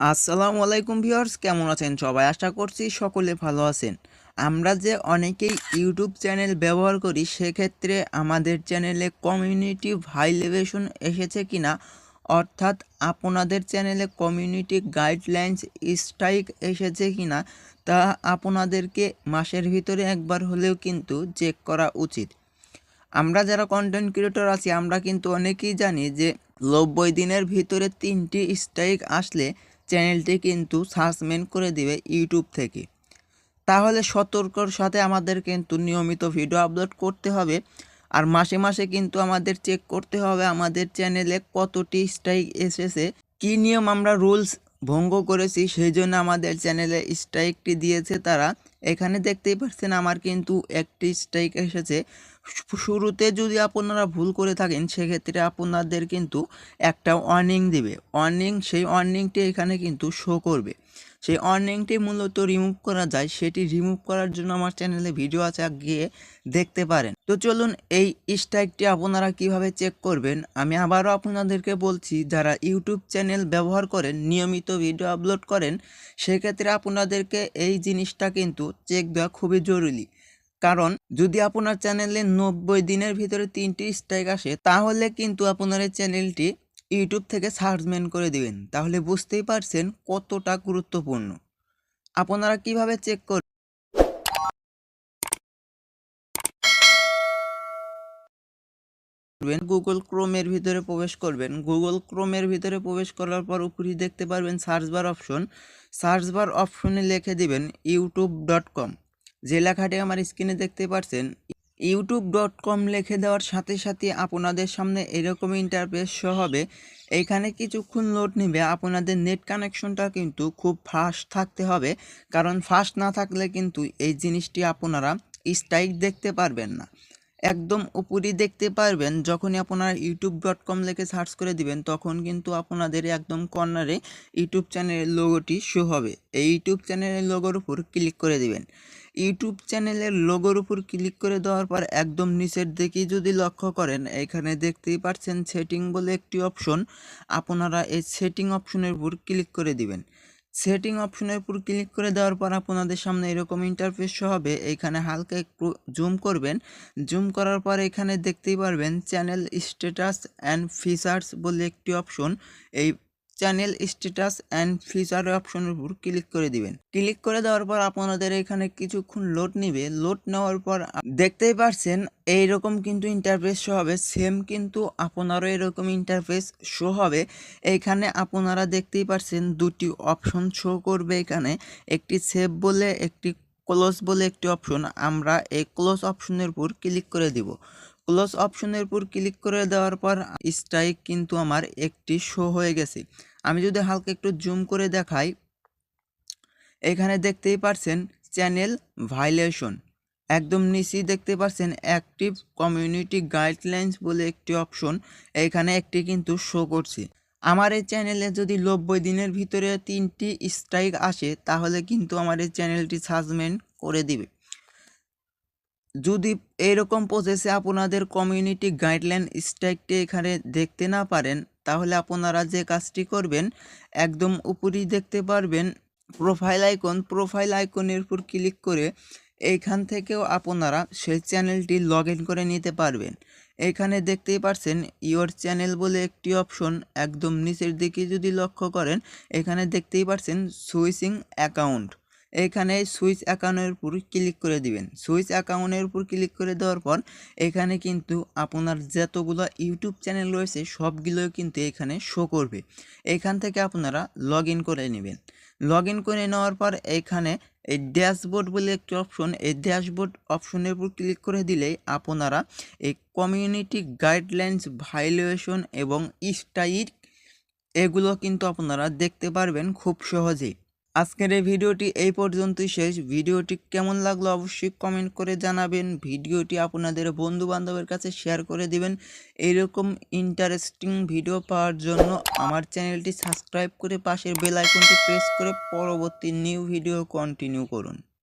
আসসালামু আলাইকুম ভিউয়ার্স, কেমন আছেন সবাই? আশা করছি সকলে ভালো আছেন। আমরা যে অনেকেই ইউটিউব চ্যানেল ব্যবহার করি, সেক্ষেত্রে আমাদের চ্যানেলে কমিউনিটি ভাইলেশন এসেছে কিনা, অর্থাৎ আপনাদের চ্যানেলে কমিউনিটি গাইডলাইন্স স্ট্রাইক এসেছে কিনা তা আপনাদেরকে মাসের ভিতরে একবার হলেও কিন্তু চেক করা উচিত। আমরা যারা কন্টেন্ট ক্রিয়েটর আছি, আমরা কিন্তু অনেকেই জানি যে 90 দিনের ভিতরে 3টি স্ট্রাইক আসলে চ্যানেলটি কিন্তু সাসপেন্ড করে দিবে ইউটিউব থেকে। তাহলে সতর্কর সাথে আমাদের কিন্তু নিয়মিত ভিডিও আপলোড করতে হবে, আর মাসে মাসে কিন্তু আমাদের চেক করতে হবে আমাদের চ্যানেলে কতটি স্ট্রাইক এসেছে, কী নিয়ম আমরা রুলস ভঙ্গ করেছি, সেই জন্য আমাদের চ্যানেলে স্ট্রাইকটি দিয়েছে তারা। এখানে দেখতেই পাচ্ছেন আমার কিন্তু একটি স্ট্রাইক এসেছে। শুরুতে যদি আপনারা ভুল করে থাকেন, সেক্ষেত্রে আপনাদের কিন্তু একটা ওয়ার্নিং দিবে। সেই ওয়ার্নিংটি এখানে কিন্তু শো করবে। সেই ওয়ার্নিংটি মূলত রিমুভ করা যায়, সেটি রিমুভ করার জন্য আমার চ্যানেলে ভিডিও আছে, গিয়ে দেখতে পারেন। তো চলুন এই স্ট্রাইকটি আপনারা কিভাবে চেক করবেন আমি আবারও আপনাদেরকে বলছি। যারা ইউটিউব চ্যানেল ব্যবহার করেন, নিয়মিত ভিডিও আপলোড করেন, সেক্ষেত্রে আপনাদেরকে এই জিনিসটা কিন্তু চেক দেওয়া খুবই জরুরি। কারণ যদি আপনার চ্যানেলে 90 দিনের ভিতরে 3টি স্ট্রাইক আসে, তাহলে কিন্তু আপনার এই চ্যানেলটি ইউটিউব থেকে সাসপেন্ড করে দিবেন। তাহলে বুঝতেই পারছেন কতটা গুরুত্বপূর্ণ। আপনারা কিভাবে চেক করবেন? গুগল ক্রোমের ভিতরে প্রবেশ করবেন। গুগল ক্রোমের ভিতরে প্রবেশ করার পর উপরে দেখতে পারবেন সার্চ বার অপশনে লিখে দিবেন youtube.com। যে লেখাটি আমার স্ক্রিনে দেখতে পাচ্ছেন, youtube.com লিখে দেওয়ার সাথে সাথে আপনাদের সামনে এরকম ইন্টারফেস শো হবে। এখানে কিছুক্ষণ লোড নেবে। আপনাদের নেট কানেকশনটা কিন্তু খুব ফাস্ট থাকতে হবে, কারণ ফাস্ট না থাকলে কিন্তু এই জিনিসটি আপনারা স্ট্রাইক দেখতে পারবেন না। একদম উপরেই দেখতে পারবেন, যখনই আপনারা youtube.com লিখে সার্চ করে দিবেন, তখন কিন্তু আপনাদের একদম কর্নারে ইউটিউব চ্যানেলের লোগোটি শো হবে। এই ইউটিউব চ্যানেলের লোগোর উপর ক্লিক করে দিবেন। ইউটিউব চ্যানেলের লোগোর উপর ক্লিক করে দেওয়ার পর একদম নিচের দিকেই যদি লক্ষ্য করেন, এখানে দেখতেই পাচ্ছেন সেটিং বলে একটি অপশন। আপনারা এই সেটিং অপশনের উপর ক্লিক করে দিবেন। সেটিং অপশনের উপর ক্লিক করে দেওয়ার পর আপনাদের সামনে এরকম ইন্টারফেস শো হবে। এখানে হালকা একটু জুম করবেন। জুম করার পর এখানে দেখতেই পারবেন চ্যানেল স্ট্যাটাস অ্যান্ড ফিচার্স বলে একটি অপশন। এই চ্যানেল স্ট্যাটাস অ্যান্ড ফিচার অপশনের উপর ক্লিক করে দিবেন। ক্লিক করে দেওয়ার পর আপনাদের এখানে কিছুক্ষণ লোড নেবে। লোড নেওয়ার পর দেখতেই পারছেন এইরকম কিন্তু ইন্টারফেস শো হবে। সেম কিন্তু আপনারও এরকম ইন্টারফেস শো হবে। এইখানে আপনারা দেখতেই পারছেন দুটি অপশন শো করবে। এখানে একটি সেভ বলে, একটি ক্লোজ বলে একটি অপশন। আমরা এই ক্লোজ অপশনের উপর ক্লিক করে দিব। ক্লোজ অপশনের উপর ক্লিক করে দেওয়ার পর স্ট্রাইক কিন্তু আমার একটি শো হয়ে গেছে। আমি যদি হালকা একটু জুম করে দেখাই, এখানে দেখতেই পারছেন চ্যানেল ভাইলেশন। একদম নিচেই দেখতে পাচ্ছেন অ্যাক্টিভ কমিউনিটি গাইডলাইন্স বলে একটি অপশন। এখানে একটি কিন্তু শো করছে। আমার এই চ্যানেলে যদি 90 দিনের ভিতরে 3টি স্ট্রাইক আসে, তাহলে কিন্তু আমার এই চ্যানেলটি সাসপেন্ড করে দিবে। যদি এইরকম প্রসেসে আপনাদের কমিউনিটি গাইডলাইন স্ট্রাইকটি এখানে দেখতে না পারেন, তাহলে আপনারা যে কাজটি করবেন, একদম উপরেই দেখতে পারবেন প্রোফাইল আইকনের উপর ক্লিক করে এইখান থেকেও আপনারা সেই চ্যানেলটি লগ ইন করে নিতে পারবেন। এখানে দেখতেই পাচ্ছেন ইওর চ্যানেল বলে একটি অপশন। একদম নিচের দিকে যদি লক্ষ্য করেন, এখানে দেখতেই পাচ্ছেন সুইচিং অ্যাকাউন্ট। এখানে সুইচ অ্যাকাউন্টের উপর ক্লিক করে দিবেন। সুইচ অ্যাকাউন্টের উপর ক্লিক করে দেওয়ার পর এখানে কিন্তু আপনার যতগুলো ইউটিউব চ্যানেল রয়েছে, সবগুলোই কিন্তু এখানে শো করবে। এখান থেকে আপনারা লগ ইন করে নেবেন। লগ ইন করে নেওয়ার পর এখানে এই ড্যাশবোর্ড বলে একটি অপশন, এই ড্যাশবোর্ড অপশনের উপর ক্লিক করে দিলেই আপনারা এই কমিউনিটি গাইডলাইন্স ভাইলেশন এবং স্ট্রাইক এগুলো কিন্তু আপনারা দেখতে পারবেন খুব সহজেই। আজকের এই ভিডিওটি এই পর্যন্তই শেষ। ভিডিওটি কেমন লাগলো অবশ্যই কমেন্ট করে জানাবেন। ভিডিওটি আপনাদের বন্ধু বান্ধবের কাছে শেয়ার করে দিবেন। এইরকম ইন্টারেস্টিং ভিডিও পাওয়ার জন্য আমার চ্যানেলটি সাবস্ক্রাইব করে পাশের বেল আইকনটি প্রেস করে পরবর্তী নিউ ভিডিও কন্টিনিউ করুন।